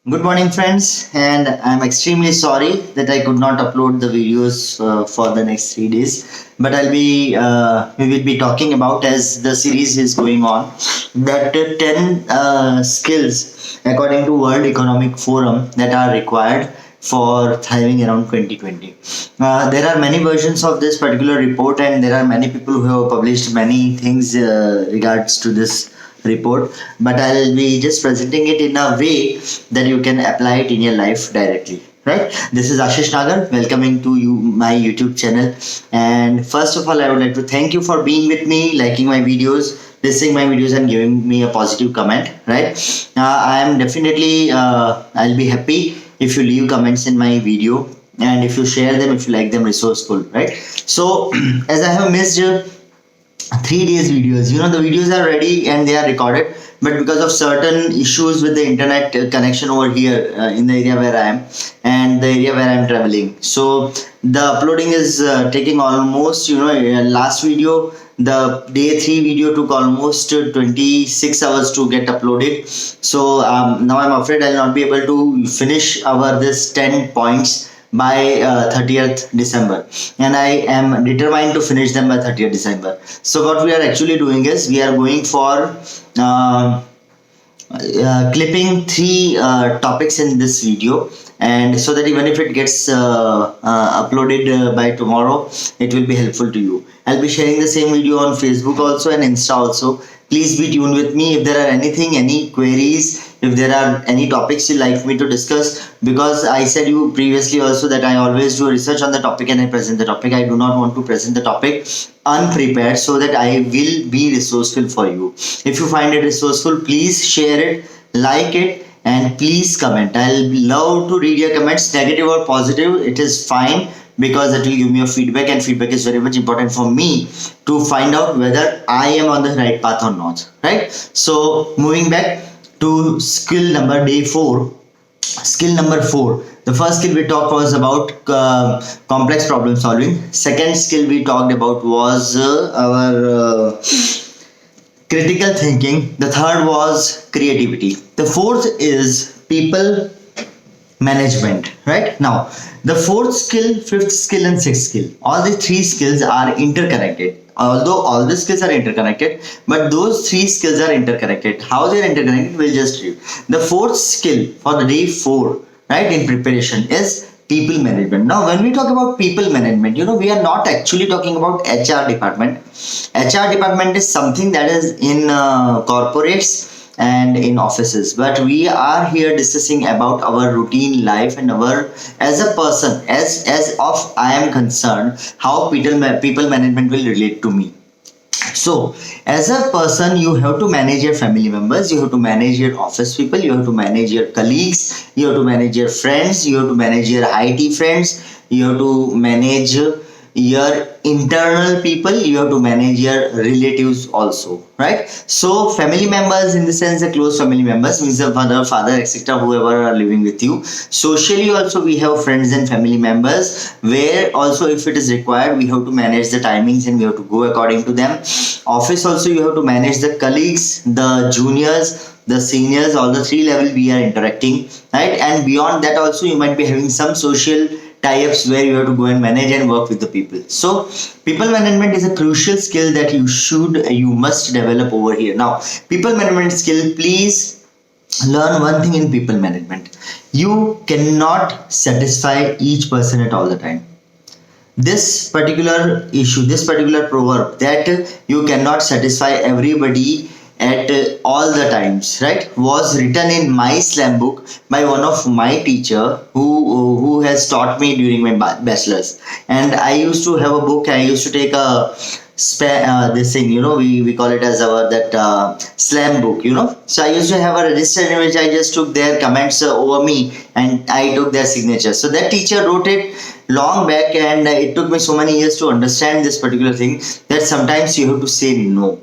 Good morning, friends, and I'm extremely sorry that I could not upload the videos for the next 3 days. But we will be talking about as the series is going on that 10 skills according to World Economic Forum that are required for thriving around 2020. There are many versions of this particular report, and there are many people who have published many things regards to this report, but I'll be just presenting it in a way that you can apply it in your life directly. Right? This is Ashish Nagar, welcoming to you my YouTube channel. And first of all, I would like to thank you for being with me, liking my videos, listening my videos, and giving me a positive comment. Right? I am definitely I'll be happy if you leave comments in my video and if you share them, if you like them resourceful. Right? So as I have missed 3 days videos, the videos are ready and they are recorded, but because of certain issues with the internet connection over here in the area where I am and the area where I am traveling, so the uploading is taking almost, last video, the day 3 video took almost 26 hours to get uploaded. So now I'm afraid I'll not be able to finish our this 10 points by 30th December, and I am determined to finish them by 30th December. So what we are actually doing is we are going for clipping 3 topics in this video, and so that even if it gets uploaded by tomorrow, it will be helpful to you. I'll be sharing the same video on Facebook also and Insta also. Please be tuned with me if there are any queries, if there are any topics you like me to discuss, because I said you previously also that I always do research on the topic and I present the topic. I do not want to present the topic unprepared, so that I will be resourceful for you. If you find it resourceful, please share it, like it, and please comment. I'll love to read your comments, negative or positive, it is fine, because it will give me a feedback, and feedback is very much important for me to find out whether I am on the right path or not. Right? So moving back to skill number day 4. Skill number 4, the first skill we talked was about complex problem solving. Second skill we talked about was our critical thinking. The third was creativity. The fourth is people management. Right? Now the fourth skill, fifth skill, and sixth skill, all the 3 skills are interconnected. Although all the skills are interconnected, but those 3 skills are interconnected. How they are interconnected, we'll just read. The fourth skill for the day 4, right, in preparation, is people management. Now when we talk about people management, we are not actually talking about HR department. HR department is something that is in corporates and in offices, but we are here discussing about our routine life and our, as a person, as of I am concerned, how people management will relate to me. So as a person, you have to manage your family members, you have to manage your office people, you have to manage your colleagues, you have to manage your friends, you have to manage your IT friends, you have to manage your internal people, you have to manage your relatives also. Right? So family members, in the sense the close family members, means the mother, father, etc., whoever are living with you. Socially also we have friends and family members, where also if it is required we have to manage the timings and we have to go according to them. Office also you have to manage the colleagues, the juniors, the seniors, all the 3 level we are interacting. Right? And beyond that also you might be having some social tie-ups where you have to go and manage and work with the people. So people management is a crucial skill that you must develop over here. Now people management skill, please learn one thing in people management: you cannot satisfy each person at all the time. This particular issue, this particular proverb, that you cannot satisfy everybody at all the times, right, was written in my slam book by one of my teacher who has taught me during my bachelor's. And I used to have a book, I used to take a this thing, we call it as our that slam book. So I used to have a register in which I just took their comments over me and I took their signature. So that teacher wrote it long back, and it took me so many years to understand this particular thing, that sometimes you have to say no.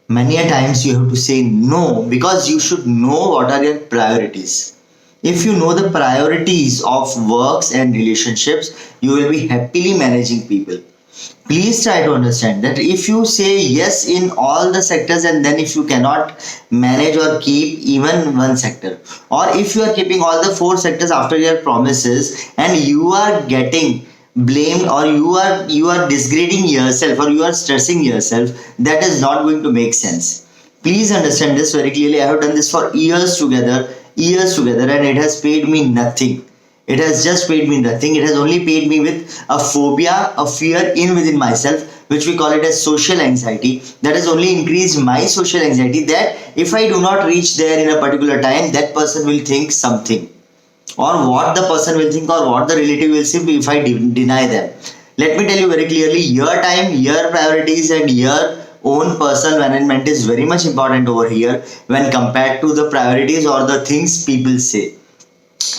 Many a times you have to say no, because you should know what are your priorities. If you know the priorities of works and relationships, you will be happily managing people. Please try to understand that if you say yes in all the sectors, and then if you cannot manage or keep even one sector, or if you are keeping all the four sectors after your promises and you are getting blamed, or you are disgrading yourself, or you are stressing yourself, that is not going to make sense. Please understand this very clearly. I have done this for years together, and it has paid me nothing. It has just paid me nothing. It has only paid me with a phobia, a fear in within myself, which we call it as social anxiety. That has only increased my social anxiety, that if I do not reach there in a particular time, that person will think something, or what the person will think, or what the relative will say if I deny them. Let me tell you very clearly, your time, your priorities, and your own personal management is very much important over here when compared to the priorities or the things people say.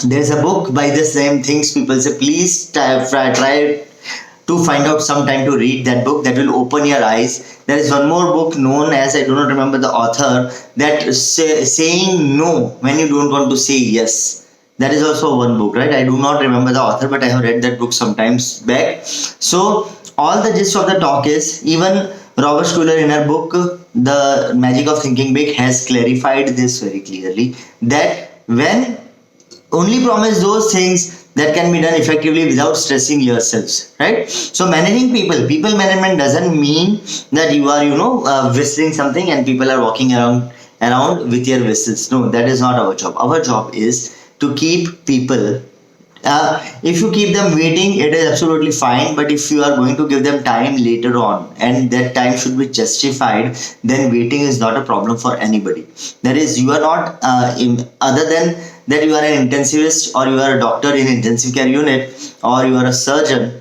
There's a book by the same things people say. Please try to find out some time to read that book. That will open your eyes. There is one more book known as, I do not remember the author, that saying no when you don't want to say yes. That is also one book, right? I do not remember the author, but I have read that book sometimes back. So all the gist of the talk is, even Robert Schuller in her book The Magic of Thinking Big has clarified this very clearly, that when only promise those things that can be done effectively without stressing yourselves, right? So managing people management doesn't mean that you are whistling something and people are walking around with your whistles. No, that is not our job. Our job is to keep people, if you keep them waiting, it is absolutely fine. But if you are going to give them time later on, and that time should be justified, then waiting is not a problem for anybody. That is, you are not, other than that, you are an intensivist, or you are a doctor in intensive care unit, or you are a surgeon.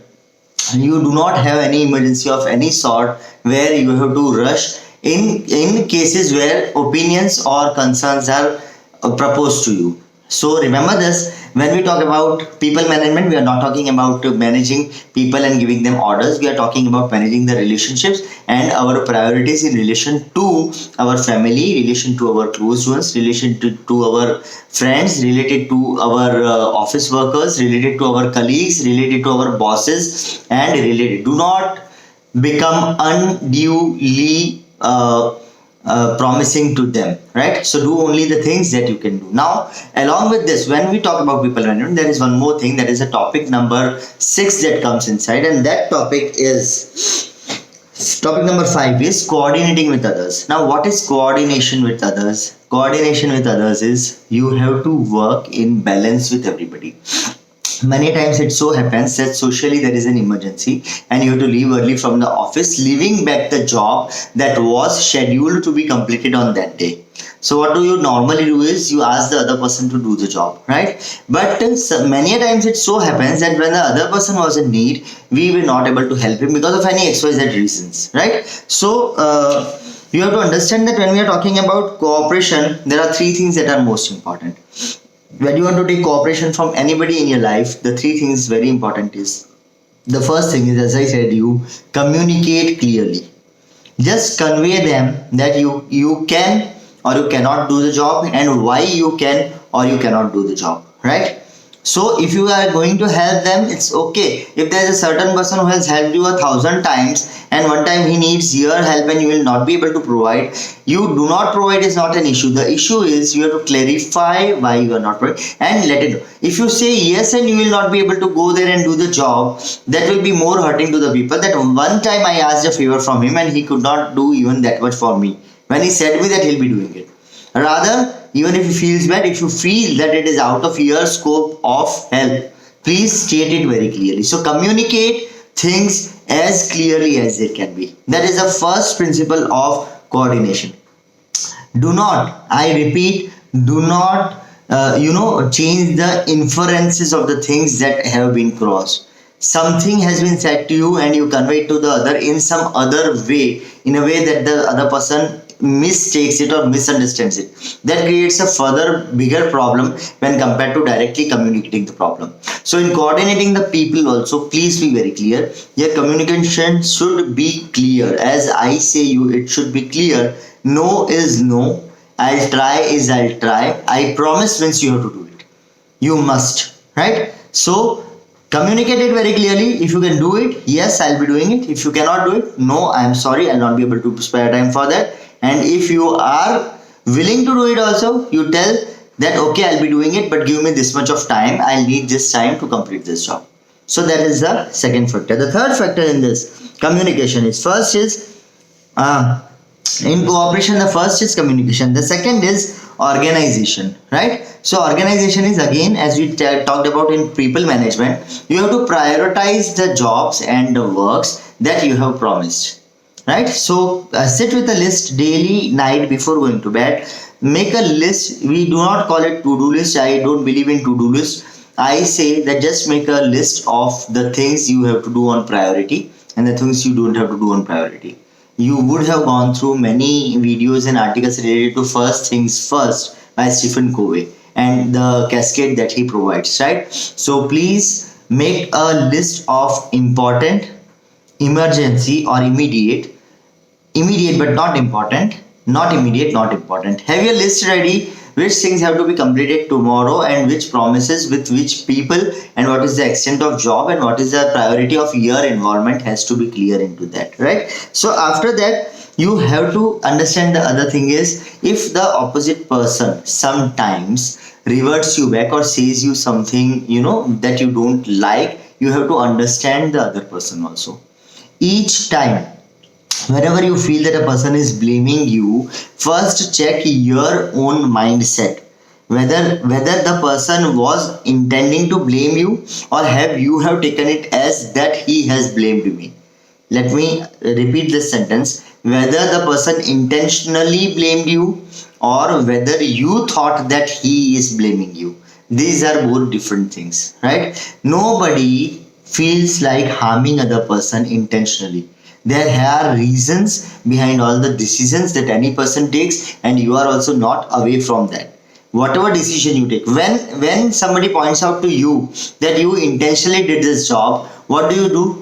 You do not have any emergency of any sort where you have to rush in cases where opinions or concerns are proposed to you. So remember this, when we talk about people management, we are not talking about managing people and giving them orders. We are talking about managing the relationships and our priorities in relation to our family, relation to our close ones, relation to our friends, related to our office workers, related to our colleagues, related to our bosses, and related. Do not become unduly promising to them, right? So do only the things that you can do. Now, along with this, when we talk about people management, there is one more thing, that is a topic number 6 that comes inside, and that topic is, topic number 5 is coordinating with others. Now, what is coordination with others? Coordination with others is you have to work in balance with everybody. Many times it so happens that socially there is an emergency and you have to leave early from the office, leaving back the job that was scheduled to be completed on that day. So what do you normally do is you ask the other person to do the job, right? But many times it so happens that when the other person was in need, we were not able to help him because of any XYZ reasons, right? So you have to understand that when we are talking about cooperation, there are 3 things that are most important. When you want to take cooperation from anybody in your life, the 3 things very important is, the first thing is, as I said, you communicate clearly. Just convey them that you can or you cannot do the job, and why you can or you cannot do the job, right? So if you are going to help them, it's okay. If there is a certain person who has helped you 1,000 times and one time he needs your help and you will not be able to provide, you do not provide is not an issue. The issue is you have to clarify why you are not providing and let it go. If you say yes and you will not be able to go there and do the job, that will be more hurting to the people. That one time I asked a favor from him and he could not do even that much for me, when he said me that he'll be doing it. Rather, even if he feels bad, if you feel that it is out of your scope of help, please state it very clearly. So communicate things as clearly as they can be. That is the first principle of coordination. Do not, I repeat, do not change the inferences of the things that have been crossed. Something has been said to you and you convey it to the other in some other way, in a way that the other person mistakes it or misunderstands it. That creates a further bigger problem when compared to directly communicating the problem. So in coordinating the people also, please be very clear. Your communication should be clear. As I say you, it should be clear. No is no. I'll try is I'll try. I promise means you have to do it. You must, right? So Communicate it very clearly. If you can do it, yes, I'll be doing it. If you cannot do it, no, I'm sorry, I'll not be able to spare time for that. And if you are willing to do it also, you tell that okay, I'll be doing it, but give me this much of time, I'll need this time to complete this job. So that is the second factor. The third factor in this communication is, first is in cooperation, the first is communication, the second is organization, right? So organization is, again, as we talked about in people management, you have to prioritize the jobs and the works that you have promised, right? So sit with a list daily, night, before going to bed. Make a list. We do not call it to-do list. I don't believe in to-do list. I say that just make a list of the things you have to do on priority and the things you don't have to do on priority. You would have gone through many videos and articles related to first things first by Stephen Covey and the cascade that he provides, right? So please make a list of important, emergency or immediate but not important, not immediate, not important. Have your list ready, which things have to be completed tomorrow and which promises with which people, and what is the extent of job and what is the priority of your environment has to be clear into that, right? So after that, you have to understand the other thing is, if the opposite person sometimes reverts you back or says you something, that you don't like, you have to understand the other person also. Each time whenever you feel that a person is blaming you, first check your own mindset, whether the person was intending to blame you, or you have taken it as that he has blamed me. Let me repeat this sentence: whether the person intentionally blamed you or whether you thought that he is blaming you. These are both different things, right? Nobody feels like harming other person intentionally. There are reasons behind all the decisions that any person takes, and you are also not away from that. Whatever decision you take, when somebody points out to you that you intentionally did this job, what do?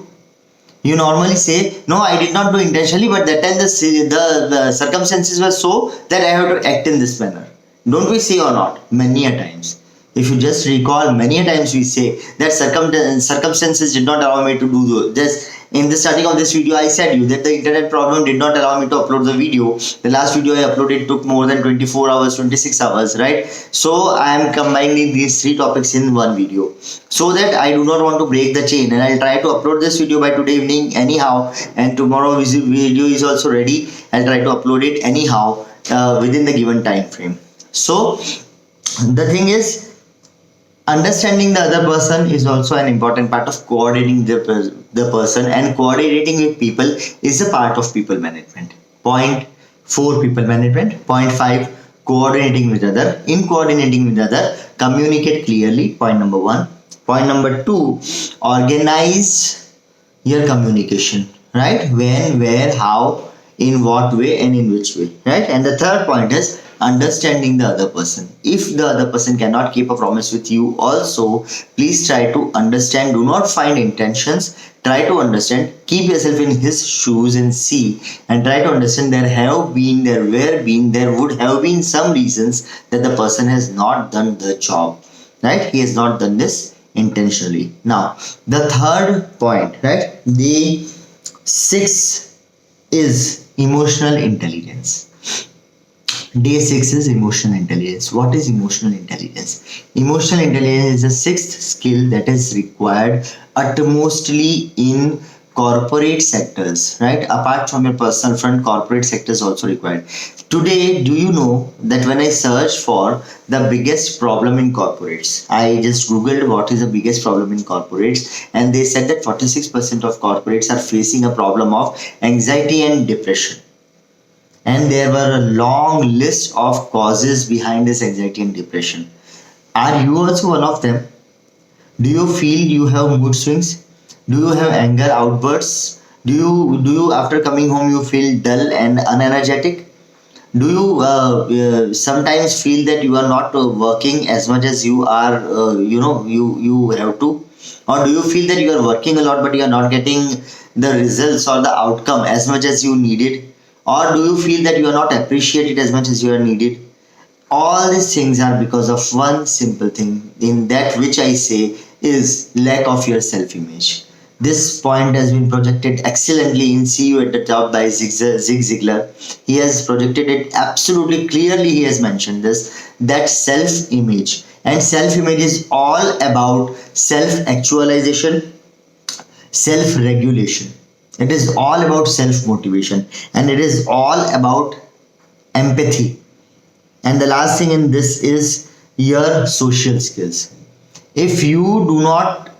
You normally say, no, I did not do intentionally, but that time the circumstances were so that I have to act in this manner. Don't we say or not? Many a times. If you just recall, many a times we say that circumstances did not allow me to do this. In the starting of this video, I said you that the internet problem did not allow me to upload the video. The last video I uploaded took more than 24 hours, 26 hours, right? So I am combining these three topics in one video so that I do not want to break the chain, and I'll try to upload this video by today evening anyhow, and tomorrow video is also ready. I'll try to upload it anyhow within the given time frame. So the thing is, understanding the other person is also an important part of coordinating the person, and coordinating with people is a part of people management. Point 4, people management. Point 5, coordinating with other. In coordinating with other, communicate clearly. Point number 1. Point number 2, organize your communication, right? When, where, how, in what way, and in which way, right? And the third point is understanding the other person. If the other person cannot keep a promise with you also, please try to understand. Do not find intentions. Try to understand. Keep yourself in his shoes and see, and try to understand there would have been some reasons that the person has not done the job, right? He has not done this intentionally. Now the third point, right? The 6 is emotional intelligence. Day 6 is emotional intelligence. What is emotional intelligence? Emotional intelligence is the 6th skill that is required utmostly in corporate sectors, right? Apart from your personal front, corporate sectors also required. Today, do you know that when I search for the biggest problem in corporates, I just googled what is the biggest problem in corporates, and they said that 46% of corporates are facing a problem of anxiety and depression. And there were a long list of causes behind this anxiety and depression. Are you also one of them? Do you feel you have mood swings? Do you have anger outbursts? Do you after coming home you feel dull and unenergetic? Do you sometimes feel that you are not working as much as you are you have to? Or do you feel that you are working a lot but you are not getting the results or the outcome as much as you needed? Or do you feel that you are not appreciated as much as you are needed? All these things are because of one simple thing, in that which I say is lack of your self-image. This point has been projected excellently in See You at the Top by Zig Ziglar. He has projected it absolutely clearly. He has mentioned this, that self-image, and self-image is all about self-actualization, self-regulation. It is all about self-motivation, and it is all about empathy. And the last thing in this is your social skills. If you do not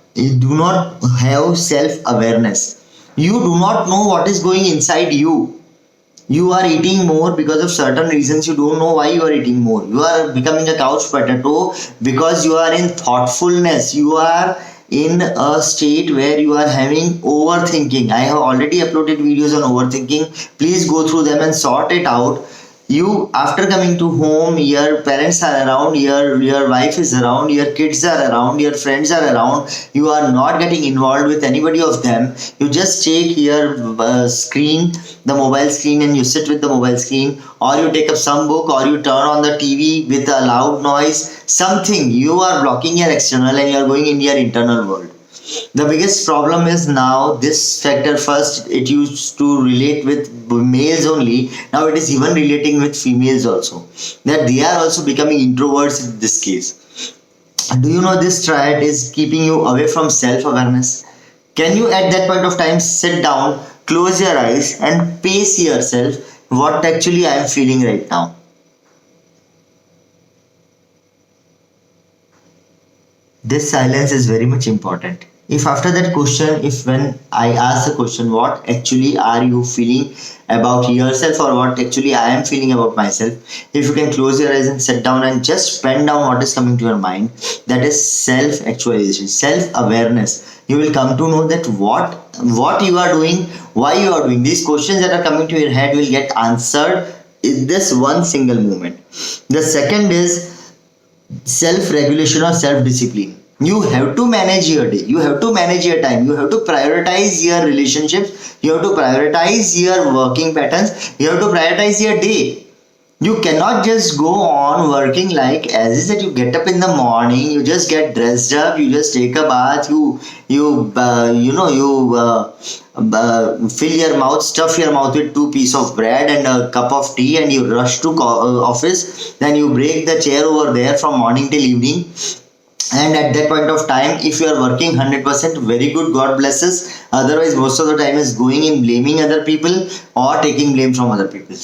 have self-awareness, you do not know what is going inside you. You are eating more because of certain reasons. You don't know why you are eating more. You are becoming a couch potato because you are in thoughtfulness. You are in a state where you are having overthinking. I have already uploaded videos on overthinking. Please go through them and sort it out. You, after coming to home, your parents are around, your wife is around, your kids are around, your friends are around. You are not getting involved with anybody of them. You just take your screen, the mobile screen, and you sit with the mobile screen, or you take up some book, or you turn on the TV with a loud noise, something. You are blocking your external and you are going in your internal world. The biggest problem is now this factor. First it used to relate with males only, now it is even relating with females also, that they are also becoming introverts in this case. Do you know this triad is keeping you away from self-awareness? Can you at that point of time sit down, close your eyes and pace yourself, what actually I am feeling right now? This silence is very much important. If after that question, if when I ask the question, what actually are you feeling about yourself, or what actually I am feeling about myself, if you can close your eyes and sit down and just pen down what is coming to your mind, that is self actualization, self awareness. You will come to know that what you are doing, why you are doing. These questions that are coming to your head will get answered in this one single moment. The second is self-regulation or self-discipline. You have to manage your day, you have to manage your time, you have to prioritize your relationships, you have to prioritize your working patterns, you have to prioritize your day. You cannot just go on working like as is that you get up in the morning, you just get dressed up, you just take a bath, you fill your mouth, stuff your mouth with two pieces of bread and a cup of tea, and you rush to office. Then you break the chair over there from morning till evening. And at that point of time, if you are working 100%, very good, God blesses. Otherwise, most of the time is going in blaming other people or taking blame from other people,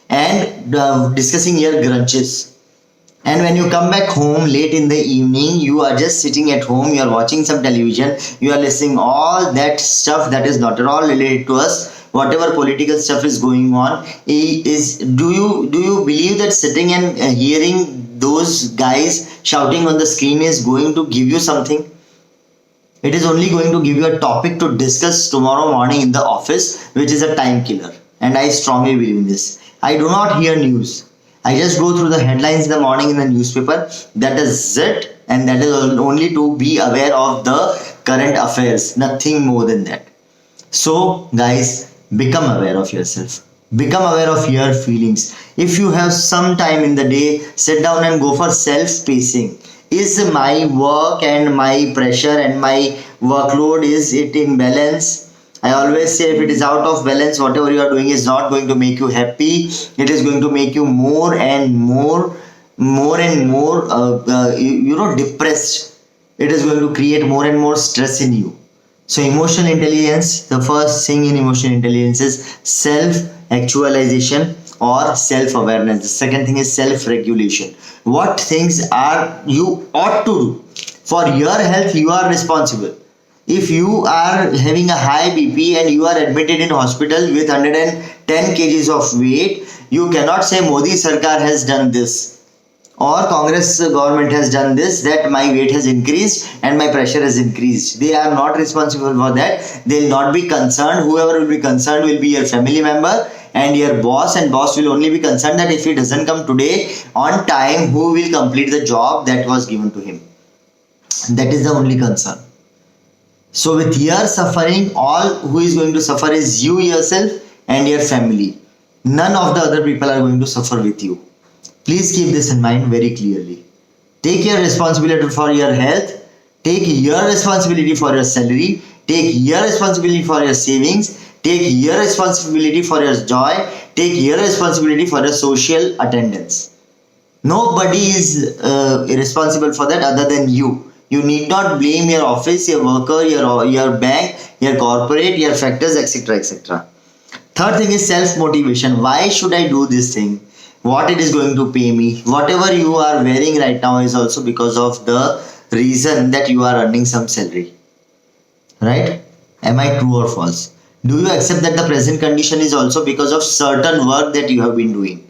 and discussing your grudges. And when you come back home late in the evening, you are just sitting at home, you are watching some television, you are listening all that stuff that is not at all related to us. Whatever political stuff is going on, do you believe that sitting and hearing those guys shouting on the screen is going to give you something? It is only going to give you a topic to discuss tomorrow morning in the office, which is a time killer. And I strongly believe in this. I do not hear news. I just go through the headlines in the morning in the newspaper. That is it. And that is only to be aware of the current affairs. Nothing more than that. So, guys, become aware of yourself. Become aware of your feelings. If you have some time in the day, sit down and go for self-pacing. Is my work and my pressure and my workload, is it in balance? I always say, if it is out of balance, whatever you are doing is not going to make you happy. It is going to make you more and more depressed. It is going to create more and more stress in you. So emotional intelligence, the first thing in emotional intelligence is self-actualization or self-awareness. The second thing is self-regulation. What things are you ought to do? For your health, you are responsible. If you are having a high BP and you are admitted in hospital with 110 kgs of weight, you cannot say Modi Sarkar has done this or Congress government has done this, that my weight has increased and my pressure has increased. They are not responsible for that. They will not be concerned. Whoever will be concerned will be your family member and your boss, and boss will only be concerned that if he doesn't come today on time, who will complete the job that was given to him. That is the only concern. So with your suffering, all who is going to suffer is you yourself and your family. None of the other people are going to suffer with you. Please keep this in mind very clearly. Take your responsibility for your health. Take your responsibility for your salary, take your responsibility for your savings, take your responsibility for your joy, take your responsibility for your social attendance. Nobody is responsible for that other than you. You need not blame your office, your worker, your bank, your corporate, your factors, etc. etc. Third thing is self motivation. Why should I do this thing? What it is going to pay me? Whatever you are wearing right now is also because of the reason that you are earning some salary. Right? Am I true or false? Do you accept that the present condition is also because of certain work that you have been doing?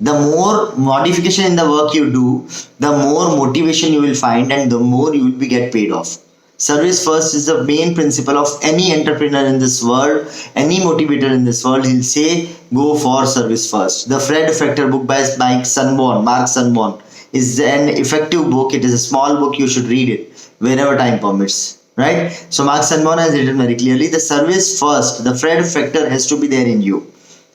The more modification in the work you do, the more motivation you will find and the more you will be get paid off. Service first is the main principle of any entrepreneur in this world, any motivator in this world. He'll say, go for service first. The Fred Factor book by Mark Sanborn, is an effective book. It is a small book. You should read it whenever time permits. Right? So Mark Sanborn has written very clearly, the service first, the Fred Factor has to be there in you.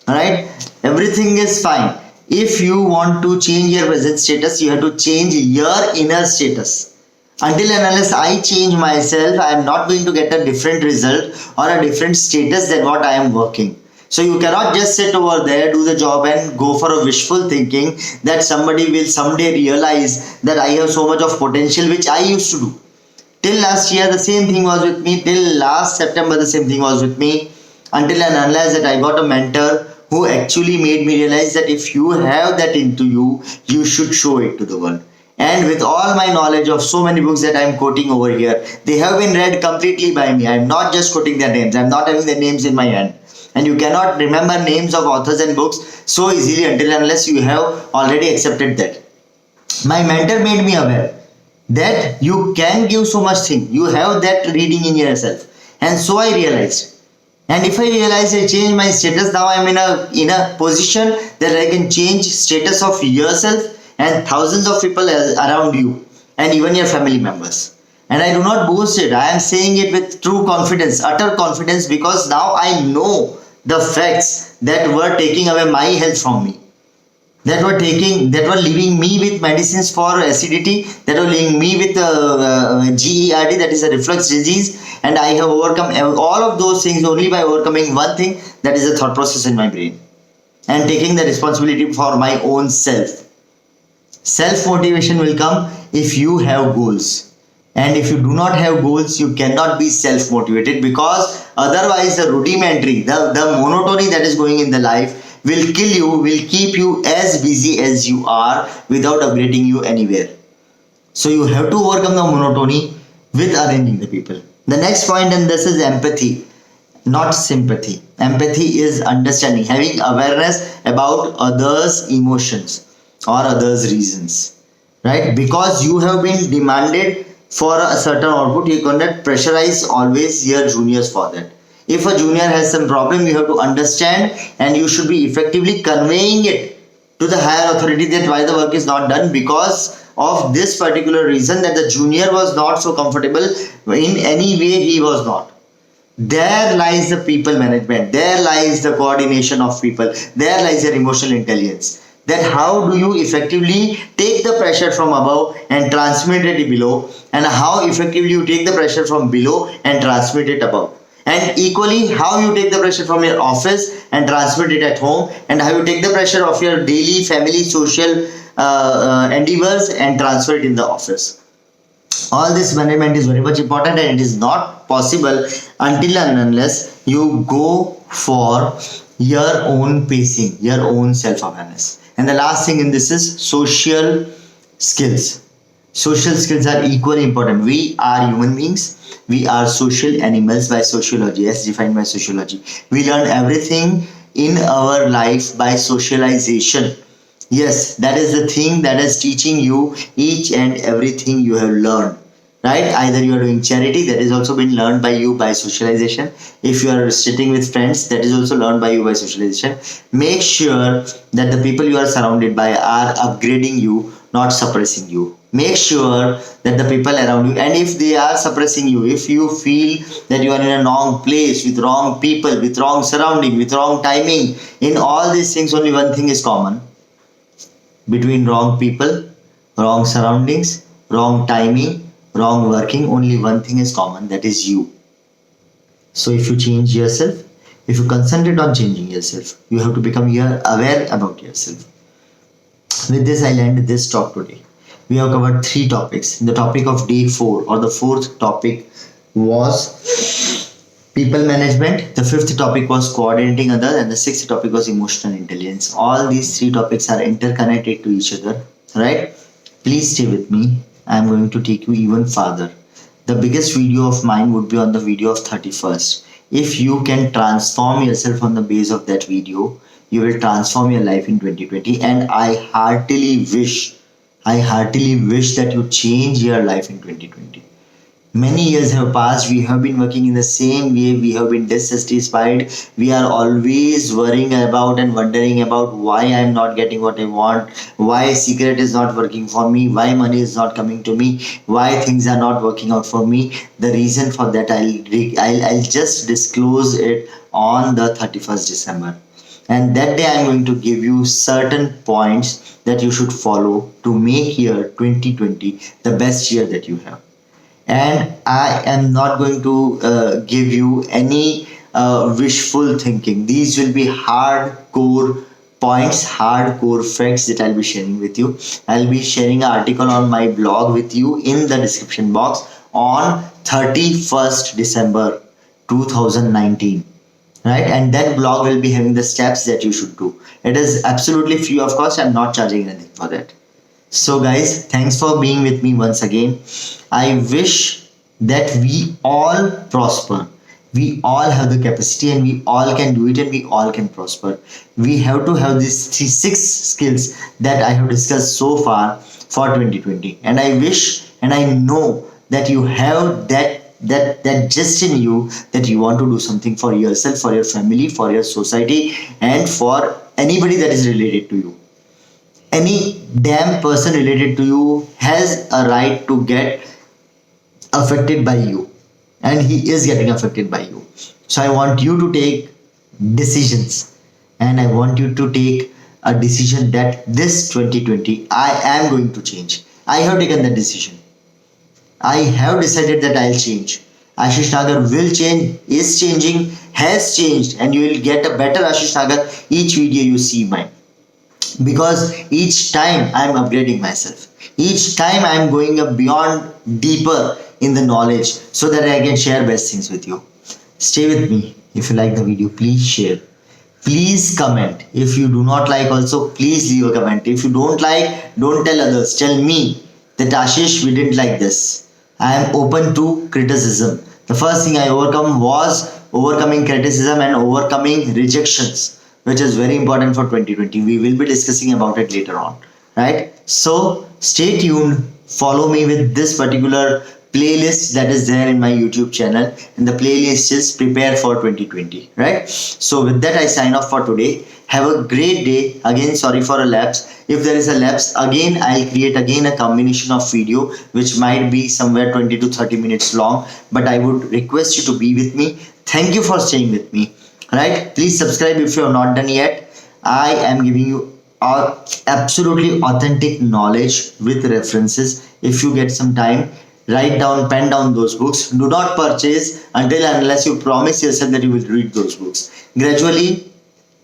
Alright? Everything is fine. If you want to change your present status, you have to change your inner status. Until and unless I change myself, I am not going to get a different result or a different status than what I am working. So you cannot just sit over there, do the job and go for a wishful thinking that somebody will someday realize that I have so much of potential which I used to do. Till last year the same thing was with me, till last September the same thing was with me, until and unless that I got a mentor who actually made me realize that if you have that into you, you should show it to the world. And with all my knowledge of so many books that I am quoting over here, they have been read completely by me. I am not just quoting their names. I am not having their names in my hand. And you cannot remember names of authors and books so easily until unless you have already accepted that. My mentor made me aware that you can give so much thing. You have that reading in yourself. And so I realized. And if I realize I change my status, now I am in a position that I can change status of yourself and thousands of people around you and even your family members. And I do not boast it. I am saying it with true confidence, utter confidence, because now I know the facts that were taking away my health from me. That were leaving me with medicines for acidity, that were leaving me with GERD, that is a reflux disease, and I have overcome all of those things only by overcoming one thing, that is a thought process in my brain, and taking the responsibility for my own self. Self motivation will come if you have goals, and if you do not have goals, you cannot be self motivated, because otherwise the rudimentary, the monotony that is going in the life will kill you, will keep you as busy as you are without upgrading you anywhere. So you have to overcome the monotony with arranging the people. The next point, and this is empathy, not sympathy. Empathy is understanding, having awareness about others' emotions or others' reasons, right? Because you have been demanded for a certain output, you cannot pressurize always your juniors for that. If a junior has some problem, you have to understand and you should be effectively conveying it to the higher authority that why the work is not done because of this particular reason, that the junior was not so comfortable in any way, he was not. There lies the people management, there lies the coordination of people, there lies your emotional intelligence. That how do you effectively take the pressure from above and transmit it below, and how effectively you take the pressure from below and transmit it above. And equally, how you take the pressure from your office and transmit it at home, and how you take the pressure of your daily family social endeavors and transfer it in the office. All this management is very much important, and it is not possible until and unless you go for your own pacing, your own self-awareness. And the last thing in this is social skills. Social skills are equally important. We are human beings. We are social animals by sociology, as defined by sociology. We learn everything in our life by socialization. Yes, that is the thing that is teaching you each and everything you have learned. Right? Either you are doing charity, that is also been learned by you by socialization. If you are sitting with friends, that is also learned by you by socialization. Make sure that the people you are surrounded by are upgrading you, not suppressing you. Make sure that the people around you, and if they are suppressing you, if you feel that you are in a wrong place, with wrong people, with wrong surrounding, with wrong timing, in all these things only one thing is common. Between wrong people, wrong surroundings, wrong timing, wrong working, only one thing is common, that is you. So if you change yourself, if you concentrate on changing yourself, you have to become aware about yourself. With this, I'll end this talk today. We have covered 3 topics. The topic of day 4 or the 4th topic was people management. The 5th topic was coordinating others, and the 6th topic was emotional intelligence. All these 3 topics are interconnected to each other, right? Please stay with me. I am going to take you even farther. The biggest video of mine would be on the video of 31st. If you can transform yourself on the base of that video, you will transform your life in 2020. And I heartily wish that you change your life in 2020. Many years have passed. We have been working in the same way. We have been dissatisfied. We are always worrying about and wondering about why I am not getting what I want, why secret is not working for me, why money is not coming to me, why things are not working out for me. The reason for that I'll just disclose it on the 31st December. And that day I'm going to give you certain points that you should follow to make year 2020 the best year that you have. And I am not going to give you any wishful thinking. These will be hardcore points, hardcore facts that I'll be sharing with you. I'll be sharing an article on my blog with you in the description box on 31st December 2019. Right, and that blog will be having the steps that you should do. It is absolutely free of cost. I'm not charging anything for that. So guys, thanks for being with me once again. I wish that we all prosper. We all have the capacity and we all can do it and we all can prosper. We have to have these 6 skills that I have discussed so far for 2020. And I wish and I know that you have that just in you, that you want to do something for yourself, for your family, for your society, and for anybody that is related to you. Any damn person related to you has a right to get affected by you, and he is getting affected by you. So I want you to take decisions, and I want you to take a decision that this 2020 I am going to change. I have taken that decision. I have decided that I'll change. Ashish Nagar will change, is changing, has changed, and you will get a better Ashish Nagar each video you see mine. Because each time I am upgrading myself. Each time I am going up beyond, deeper in the knowledge, so that I can share best things with you. Stay with me. If you like the video, please share. Please comment. If you do not like also, please leave a comment. If you don't like, don't tell others. Tell me that Ashish, we didn't like this. I am open to criticism. The first thing I overcome was overcoming criticism and overcoming rejections, which is very important for 2020. We will be discussing about it later on, right? So stay tuned. Follow me with this particular playlist that is there in my YouTube channel, and the playlist is Prepare for 2020, right? So with that, I sign off for today. Have a great day. Again, sorry for a lapse. If there is a lapse, again I'll create again a combination of video which might be somewhere 20 to 30 minutes long, but I would request you to be with me. Thank you for staying with me, right? Please subscribe if you have not done yet. I am giving you absolutely authentic knowledge with references. If you get some time, write down, pen down those books. Do not purchase until and unless you promise yourself that you will read those books. Gradually,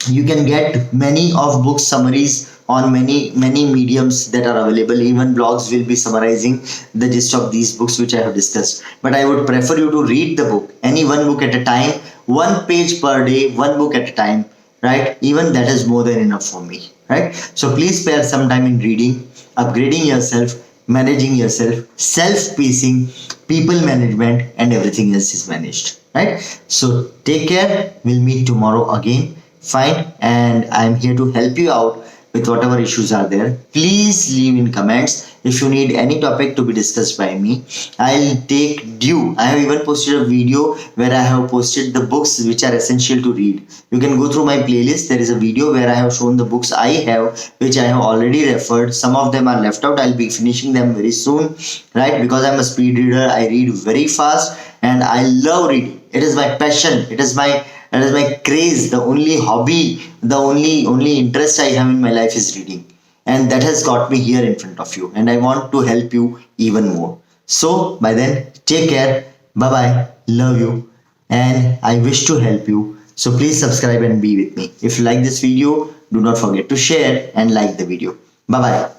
you can get many of book summaries on many mediums that are available. Even blogs will be summarizing the gist of these books which I have discussed. But I would prefer you to read the book, any one book at a time, 1 page per day, 1 book at a time, right? Even that is more than enough for me, right? So please spare some time in reading, upgrading yourself, managing yourself, self-pacing, people management, and everything else is managed, right? So take care. We'll meet tomorrow again. Fine, and I'm here to help you out with whatever issues are there. Please leave in comments if you need any topic to be discussed by me. I'll take due. I have even posted a video where I have posted the books which are essential to read. You can go through my playlist. There is a video where I have shown the books I have, which I have already referred. Some of them are left out. I'll be finishing them very soon, right? Because I'm a speed reader. I read very fast and I love reading. It is my passion. It is my craze. The only hobby, the only interest I have in my life is reading, and that has got me here in front of you, and I want to help you even more. So by then, take care. Bye bye. Love you. And I wish to help you. So please subscribe and be with me. If you like this video, do not forget to share and like the video. Bye bye.